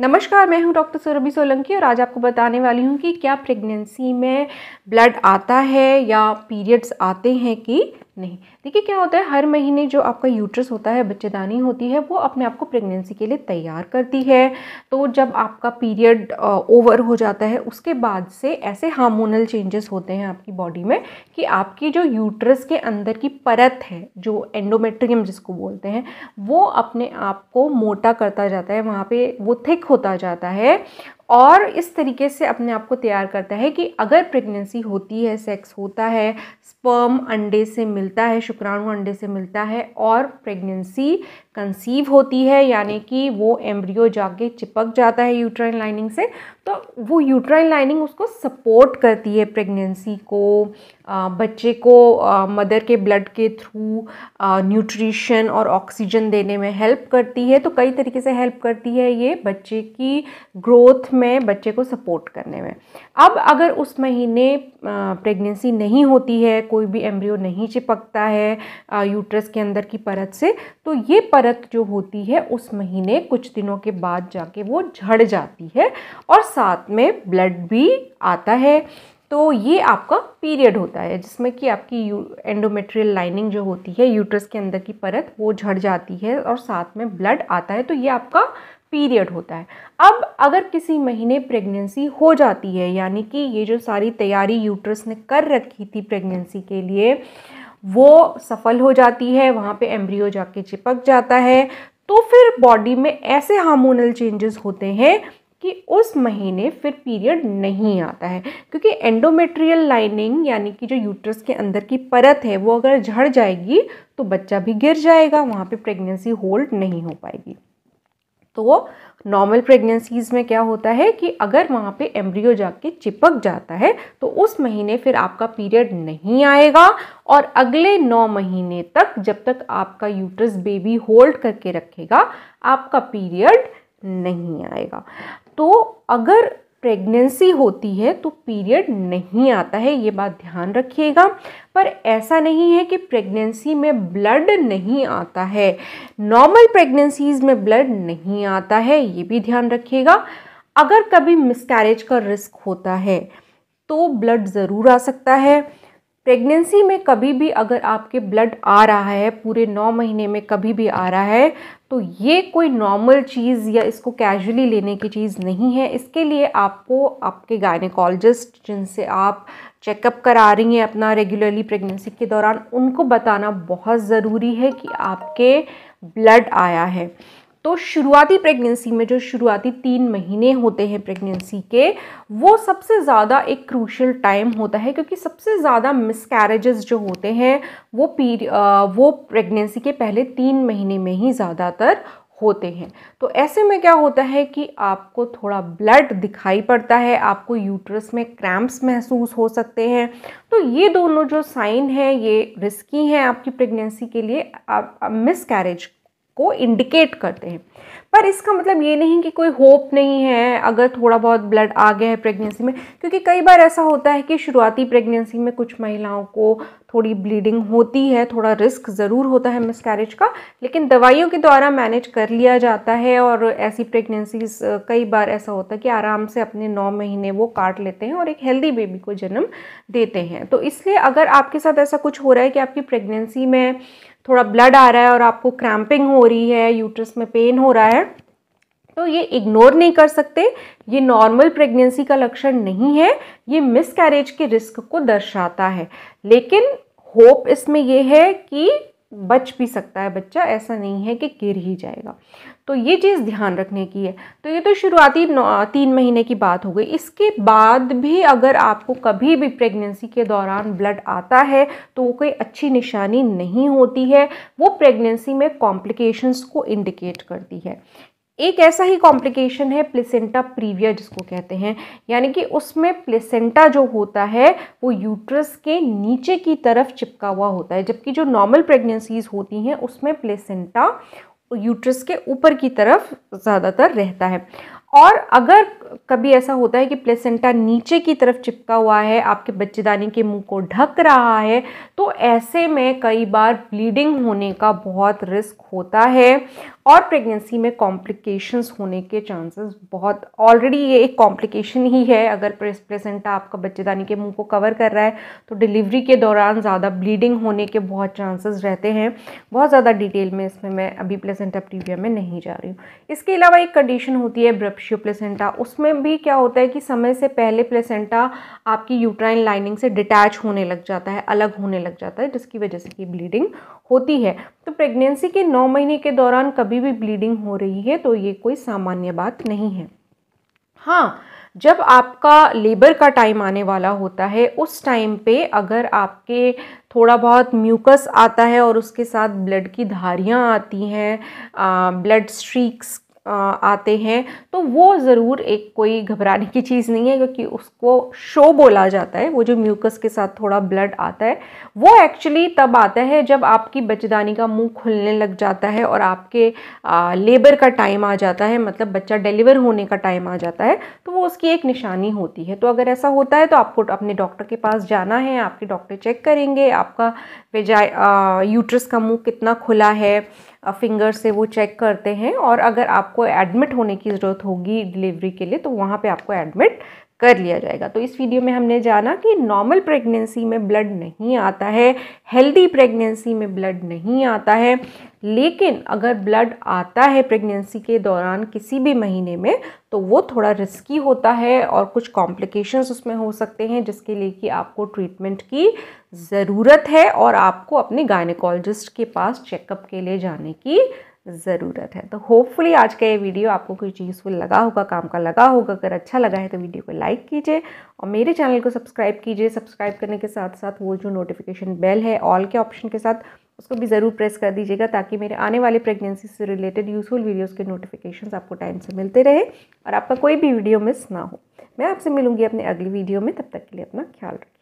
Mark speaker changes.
Speaker 1: नमस्कार, मैं हूं डॉक्टर सुरभि सोलंकी और आज आपको बताने वाली हूं कि क्या प्रेगनेंसी में ब्लड आता है या पीरियड्स आते हैं कि नहीं। देखिए क्या होता है, हर महीने जो आपका यूट्रस होता है, बच्चेदानी होती है, वो अपने आप को प्रेगनेंसी के लिए तैयार करती है। तो जब आपका पीरियड ओवर हो जाता है, उसके बाद से ऐसे हार्मोनल चेंजेस होते हैं आपकी बॉडी में कि आपकी जो यूट्रस के अंदर की परत है, जो एंडोमेट्रियम जिसको बोलते हैं, वो अपने आप को मोटा करता जाता है, वहाँ पे वो थिक होता जाता है और इस तरीके से अपने आप को तैयार करता है कि अगर प्रेगनेंसी होती है, सेक्स होता है, स्पर्म अंडे से मिलता है, शुक्राणु अंडे से मिलता है और प्रेगनेंसी कंसीव होती है, यानी कि वो एम्ब्रियो जाके चिपक जाता है यूट्राइन लाइनिंग से, तो वो यूट्राइन लाइनिंग उसको सपोर्ट करती है प्रेगनेंसी को, बच्चे को मदर के ब्लड के थ्रू न्यूट्रिशन और ऑक्सीजन देने में हेल्प करती है। तो कई तरीके से हेल्प करती है ये बच्चे की ग्रोथ में, बच्चे को सपोर्ट करने में। अब अगर उस महीने प्रेगनेंसी नहीं होती है, कोई भी एम्ब्रियो नहीं चिपकता है यूट्रस के अंदर की परत से, तो ये परत जो होती है उस महीने कुछ दिनों के बाद जाके वो झड़ जाती है और साथ में ब्लड भी आता है। तो ये आपका पीरियड होता है जिसमें कि आपकी एंडोमेट्रियल लाइनिंग जो होती है, यूट्रस के अंदर की परत, वो झड़ जाती है और साथ में ब्लड आता है। तो ये आपका पीरियड होता है। अब अगर किसी महीने प्रेगनेंसी हो जाती है, यानी कि ये जो सारी तैयारी यूट्रस ने कर रखी थी प्रेगनेंसी के लिए, वो सफल हो जाती है, वहाँ पे एम्ब्रियो जाके चिपक जाता है, तो फिर बॉडी में ऐसे हार्मोनल चेंजेस होते हैं कि उस महीने फिर पीरियड नहीं आता है, क्योंकि एंडोमेट्रियल लाइनिंग यानी कि जो यूट्रस के अंदर की परत है वो अगर झड़ जाएगी तो बच्चा भी गिर जाएगा, वहाँ पे प्रेगनेंसी होल्ड नहीं हो पाएगी। तो नॉर्मल प्रेगनेंसीज़ में क्या होता है कि अगर वहाँ पे एम्ब्रियो जाके चिपक जाता है तो उस महीने फिर आपका पीरियड नहीं आएगा और अगले 9 महीने तक, जब तक आपका यूट्रस बेबी होल्ड करके रखेगा, आपका पीरियड नहीं आएगा। तो अगर प्रेगनेंसी होती है तो पीरियड नहीं आता है, ये बात ध्यान रखिएगा। पर ऐसा नहीं है कि प्रेगनेंसी में ब्लड नहीं आता है, नॉर्मल प्रेगनेंसीज में ब्लड नहीं आता है, ये भी ध्यान रखिएगा। अगर कभी मिसकैरेज का रिस्क होता है तो ब्लड ज़रूर आ सकता है। प्रेगनेंसी में कभी भी अगर आपके ब्लड आ रहा है, पूरे 9 महीने में कभी भी आ रहा है, तो ये कोई नॉर्मल चीज़ या इसको कैजुअली लेने की चीज़ नहीं है। इसके लिए आपको आपके गायनेकोलॉजिस्ट जिनसे आप चेकअप करा रही हैं अपना रेगुलरली प्रेगनेंसी के दौरान, उनको बताना बहुत ज़रूरी है कि आपके ब्लड आया है। तो शुरुआती प्रेगनेंसी में जो शुरुआती 3 महीने होते हैं प्रेगनेंसी के, वो सबसे ज़्यादा एक क्रूशियल टाइम होता है, क्योंकि सबसे ज़्यादा मिसकैरेजेस जो होते हैं वो प्रेगनेंसी के पहले 3 महीने में ही ज़्यादातर होते हैं। तो ऐसे में क्या होता है कि आपको थोड़ा ब्लड दिखाई पड़ता है, आपको यूट्रस में क्रैम्प्स महसूस हो सकते हैं। तो ये दोनों जो साइन हैं ये रिस्की हैं आपकी प्रेगनेंसी के लिए, आप मिसकैरेज को इंडिकेट करते हैं। पर इसका मतलब ये नहीं कि कोई होप नहीं है अगर थोड़ा बहुत ब्लड आ गया है प्रेगनेंसी में, क्योंकि कई बार ऐसा होता है कि शुरुआती प्रेगनेंसी में कुछ महिलाओं को थोड़ी ब्लीडिंग होती है, थोड़ा रिस्क ज़रूर होता है मिसकैरेज का, लेकिन दवाइयों के द्वारा मैनेज कर लिया जाता है और ऐसी प्रेगनेंसीज कई बार ऐसा होता है कि आराम से अपने 9 महीने वो काट लेते हैं और एक हेल्दी बेबी को जन्म देते हैं। तो इसलिए अगर आपके साथ ऐसा कुछ हो रहा है कि आपकी प्रेगनेंसी में थोड़ा ब्लड आ रहा है और आपको क्रैम्पिंग हो रही है, यूट्रस में पेन हो रहा है, तो ये इग्नोर नहीं कर सकते। ये नॉर्मल प्रेगनेंसी का लक्षण नहीं है, ये मिसकैरेज के रिस्क को दर्शाता है। लेकिन होप इसमें ये है कि बच भी सकता है बच्चा, ऐसा नहीं है कि गिर ही जाएगा। तो ये चीज़ ध्यान रखने की है। तो ये तो शुरुआती 3 महीने की बात हो गई। इसके बाद भी अगर आपको कभी भी प्रेगनेंसी के दौरान ब्लड आता है तो वो कोई अच्छी निशानी नहीं होती है, वो प्रेगनेंसी में कॉम्प्लिकेशंस को इंडिकेट करती है। एक ऐसा ही कॉम्प्लिकेशन है प्लेसेंटा प्रीविया जिसको कहते हैं, यानी कि उसमें प्लेसेंटा जो होता है वो यूट्रस के नीचे की तरफ चिपका हुआ होता है, जबकि जो नॉर्मल प्रेगनेंसीज होती हैं उसमें प्लेसेंटा यूट्रस के ऊपर की तरफ ज़्यादातर रहता है। और अगर कभी ऐसा होता है कि प्लेसेंटा नीचे की तरफ चिपका हुआ है, आपके बच्चेदानी के मुंह को ढक रहा है, तो ऐसे में कई बार ब्लीडिंग होने का बहुत रिस्क होता है और प्रेगनेंसी में कॉम्प्लिकेशंस होने के चांसेस बहुत, ऑलरेडी ये एक कॉम्प्लिकेशन ही है। अगर प्लेसेंटा आपका बच्चेदानी के मुंह को कवर कर रहा है तो डिलीवरी के दौरान ज़्यादा ब्लीडिंग होने के बहुत चांसेस रहते हैं। बहुत ज़्यादा डिटेल में इसमें मैं अभी प्लेसेंटा प्रीविया में नहीं जा रही हूँ। इसके अलावा एक कंडीशन होती है ब्रप्शियो प्लेसेंटा। उसमें भी क्या होता है कि समय से पहले प्लेसेंटा आपकी यूट्राइन लाइनिंग से डिटैच होने लग जाता है, अलग होने लग जाता है, जिसकी वजह से कि ब्लीडिंग होती है। तो प्रेगनेंसी के 9 महीने के दौरान कभी भी ब्लीडिंग हो रही है तो ये कोई सामान्य बात नहीं है। हाँ, जब आपका लेबर का टाइम आने वाला होता है उस टाइम पे अगर आपके थोड़ा बहुत म्यूकस आता है और उसके साथ ब्लड की धारियाँ आती हैं, ब्लड स्ट्रीक्स आते हैं, तो वो ज़रूर एक कोई घबराने की चीज़ नहीं है, क्योंकि उसको शो बोला जाता है। वो जो म्यूकस के साथ थोड़ा ब्लड आता है वो एक्चुअली तब आता है जब आपकी बच्चेदानी का मुंह खुलने लग जाता है और आपके लेबर का टाइम आ जाता है, मतलब बच्चा डिलीवर होने का टाइम आ जाता है, तो वो उसकी एक निशानी होती है। तो अगर ऐसा होता है तो आपको अपने डॉक्टर के पास जाना है, आपके डॉक्टर चेक करेंगे आपका यूट्रस का मुंह कितना खुला है, फिंगर से वो चेक करते हैं, और अगर आपको एडमिट होने की ज़रूरत होगी डिलीवरी के लिए तो वहाँ पे आपको एडमिट कर लिया जाएगा। तो इस वीडियो में हमने जाना कि नॉर्मल प्रेगनेंसी में ब्लड नहीं आता है, हेल्दी प्रेगनेंसी में ब्लड नहीं आता है, लेकिन अगर ब्लड आता है प्रेगनेंसी के दौरान किसी भी महीने में तो वो थोड़ा रिस्की होता है और कुछ कॉम्प्लिकेशंस उसमें हो सकते हैं, जिसके लिए कि आपको ट्रीटमेंट की ज़रूरत है और आपको अपने गायनेकोलॉजिस्ट के पास चेकअप के लिए जाने की ज़रूरत है। तो होपफुली आज का ये वीडियो आपको कोई यूज़फुल लगा होगा, काम का लगा होगा। अगर अच्छा लगा है तो वीडियो को लाइक कीजिए और मेरे चैनल को सब्सक्राइब कीजिए। सब्सक्राइब करने के साथ साथ वो जो नोटिफिकेशन बेल है ऑल के ऑप्शन के साथ, उसको भी ज़रूर प्रेस कर दीजिएगा, ताकि मेरे आने वाले प्रेगनेंसी से रिलेटेड यूज़फुल वीडियोज़ के नोटिफिकेशंस आपको टाइम से मिलते रहे और आपका कोई भी वीडियो मिस ना हो। मैं आपसे मिलूंगी अपने अगली वीडियो में, तब तक के लिए अपना ख्याल रखिए।